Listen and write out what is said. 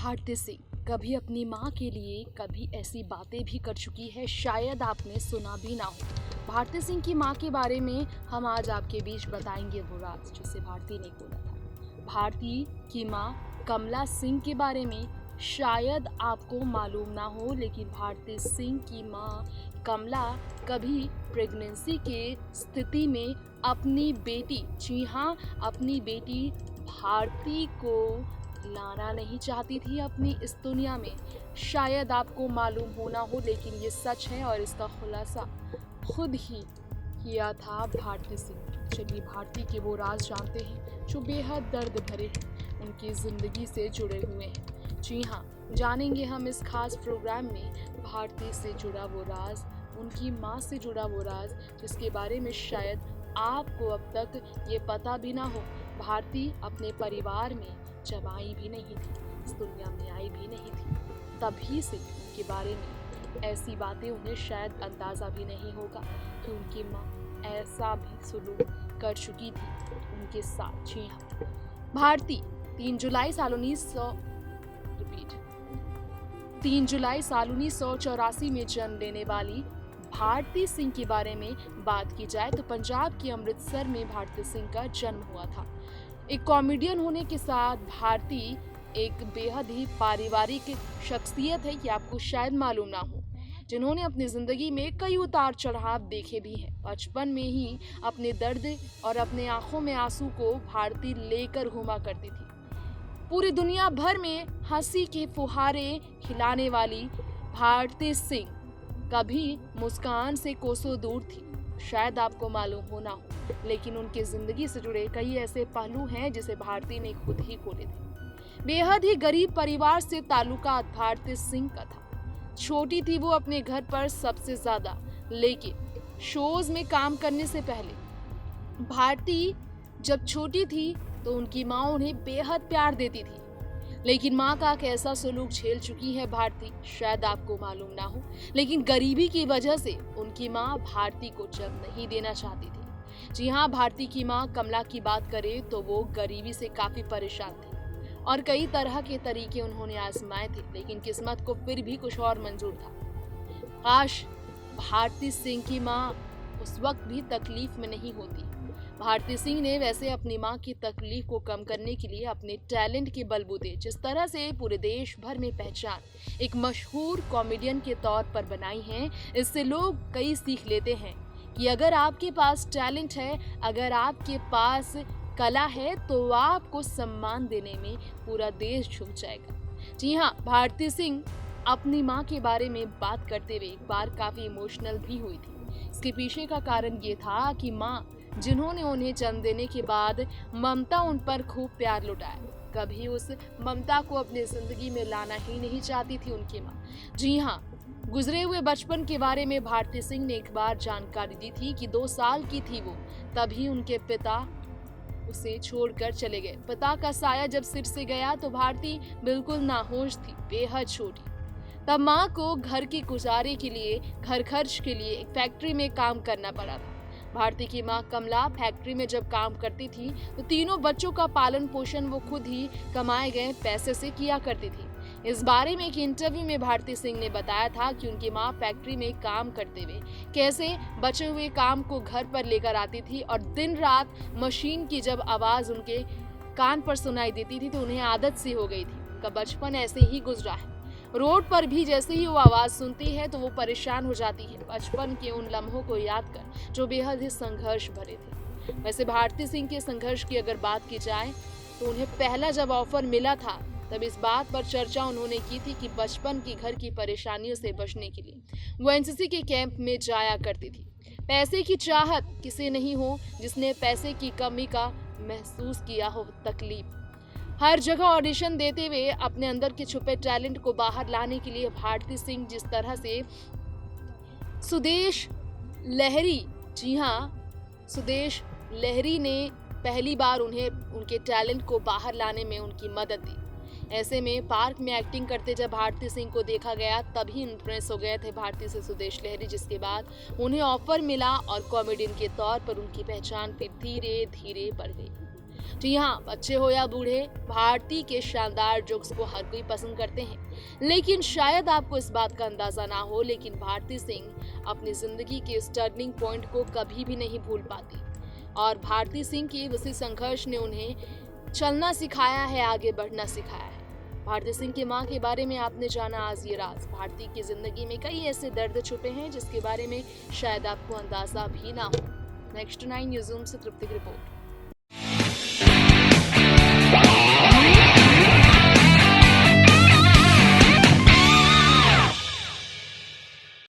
भारती सिंह कभी अपनी माँ के लिए कभी ऐसी बातें भी कर चुकी है, शायद आपने सुना भी ना हो। भारती सिंह की माँ के बारे में हम आज आपके बीच बताएंगे वो राज जिसे भारती ने बोला था। भारती की माँ कमला सिंह के बारे में शायद आपको मालूम ना हो, लेकिन भारती सिंह की माँ कमला कभी प्रेगनेंसी के स्थिति में अपनी बेटी, जी हाँ, अपनी बेटी भारती को लाना नहीं चाहती थी अपनी इस दुनिया में। शायद आपको मालूम होना हो, लेकिन ये सच है और इसका खुलासा खुद ही किया था भारती सिंह। चलिए भारती के वो राज जानते हैं जो बेहद दर्द भरे हैं, उनकी जिंदगी से जुड़े हुए हैं। जी हाँ, जानेंगे हम इस खास प्रोग्राम में भारती से जुड़ा वो राज, उनकी माँ से जुड़ा वो राज जिसके बारे में शायद आपको अब तक ये पता भी ना हो। भारती अपने परिवार में जब आई भी नहीं थी, इस दुनिया में आई भी नहीं थी, तभी से उनके बारे में ऐसी बातें उन्हें शायद अंदाज़ा भी नहीं होगा कि उनकी माँ ऐसा भी सुलूक कर चुकी थी उनके साथ। जी हाँ, भारती 3 जुलाई साल 1984 में जन्म लेने वाली भारती सिंह के बारे में बात की जाए तो पंजाब के अमृतसर में भारती सिंह का जन्म हुआ था। एक कॉमेडियन होने के साथ भारती एक बेहद ही पारिवारिक शख्सियत है कि आपको शायद मालूम ना हो, जिन्होंने अपनी जिंदगी में कई उतार चढ़ाव देखे भी हैं। बचपन में ही अपने दर्द और अपने आंखों में आंसू को भारती लेकर घूमा करती थी। पूरी दुनिया भर में हंसी के फुहारे खिलाने वाली भारती सिंह कभी मुस्कान से कोसों दूर थी। शायद आपको मालूम हो ना हो, लेकिन उनकी जिंदगी से जुड़े कई ऐसे पहलू हैं जिसे भारती ने खुद ही खोले थे। बेहद ही गरीब परिवार से ताल्लुकात भारती सिंह का था। छोटी थी वो अपने घर पर सबसे ज्यादा, लेकिन शोज में काम करने से पहले भारती जब छोटी थी तो उनकी माँ उन्हें बेहद प्यार देती थी। लेकिन माँ का कैसा सलूक झेल चुकी है भारती शायद आपको मालूम ना हो, लेकिन गरीबी की वजह से उनकी माँ भारती को जन्म नहीं देना चाहती थी। जी हाँ, भारती की माँ कमला की बात करें तो वो गरीबी से काफी परेशान थी और कई तरह के तरीके उन्होंने आजमाए थे, लेकिन किस्मत को फिर भी कुछ और मंजूर था। काश भारती सिंह की माँ उस वक्त भी तकलीफ में नहीं होती। भारती सिंह ने वैसे अपनी माँ की तकलीफ को कम करने के लिए अपने टैलेंट के बलबूते जिस तरह से पूरे देश भर में पहचान एक मशहूर कॉमेडियन के तौर पर बनाई है, इससे लोग कई सीख लेते हैं कि अगर आपके पास टैलेंट है, अगर आपके पास कला है, तो आपको सम्मान देने में पूरा देश झुक जाएगा। जी हाँ, भारती सिंह अपनी माँ के बारे में बात करते हुए एक बार काफी इमोशनल भी हुई थी। इसके पीछे का कारण ये था कि माँ जिन्होंने उन्हें जन्म देने के बाद ममता उन पर खूब प्यार लुटाया, कभी उस ममता को अपनी जिंदगी में लाना ही नहीं चाहती थी उनकी माँ। जी हाँ, गुजरे हुए बचपन के बारे में भारती सिंह ने एक बार जानकारी दी थी कि 2 साल की थी वो, तभी उनके पिता उसे छोड़कर चले गए। पिता का साया जब सिर से गया तो भारती बिल्कुल नाहोश थी, बेहद छोटी। तब माँ को घर की गुजारे के लिए, घर खर्च के लिए एक फैक्ट्री में काम करना पड़ा था। भारती की माँ कमला फैक्ट्री में जब काम करती थी तो तीनों बच्चों का पालन पोषण वो खुद ही कमाए गए पैसे से किया करती थी। इस बारे में एक इंटरव्यू में भारती सिंह ने बताया था कि उनकी माँ फैक्ट्री में काम करते हुए कैसे बचे हुए काम को घर पर लेकर आती थी और दिन रात मशीन की जब आवाज उनके कान पर सुनाई देती थी तो उन्हें आदत सी हो गई थी। उनका बचपन ऐसे ही गुजरा है। रोड पर भी जैसे ही वो आवाज सुनती है तो वो परेशान हो जाती है, बचपन के उन लम्हों को याद कर जो बेहद ही संघर्ष भरे थे। वैसे भारती सिंह के संघर्ष की अगर बात की जाए तो उन्हें पहला जब ऑफर मिला था तब इस बात पर चर्चा उन्होंने की थी कि बचपन की घर की परेशानियों से बचने के लिए वो एनसीसी के कैंप में जाया करती थी। पैसे की चाहत किसे नहीं हो जिसने पैसे की कमी का महसूस किया हो तकलीफ। हर जगह ऑडिशन देते हुए अपने अंदर के छुपे टैलेंट को बाहर लाने के लिए भारती सिंह जिस तरह से सुदेश लहरी, जी हाँ, सुदेश लहरी ने पहली बार उन्हें उनके टैलेंट को बाहर लाने में उनकी मदद दी। ऐसे में पार्क में एक्टिंग करते जब भारती सिंह को देखा गया तभी इम्प्रेस हो गए थे भारती से सुदेश लहरी, जिसके बाद उन्हें ऑफर मिला और कॉमेडियन के तौर पर उनकी पहचान फिर धीरे धीरे बढ़ गई। जी हाँ, बच्चे हो या बूढ़े, भारती के शानदार जोक्स को हर कोई पसंद करते हैं। लेकिन शायद आपको इस बात का अंदाजा ना हो, लेकिन भारती सिंह अपनी जिंदगी के इस टर्निंग पॉइंट को कभी भी नहीं भूल पाती और भारती सिंह की उसी संघर्ष ने उन्हें चलना सिखाया है, आगे बढ़ना सिखाया है। भारती सिंह की मां के बारे में आपने जाना आज ये राज। भारती की जिंदगी में कई ऐसे दर्द छुपे हैं जिसके बारे में शायद आपको अंदाजा भी ना हो। नेक्स्ट 9 न्यूज़ रूम से तृप्ति की रिपोर्ट।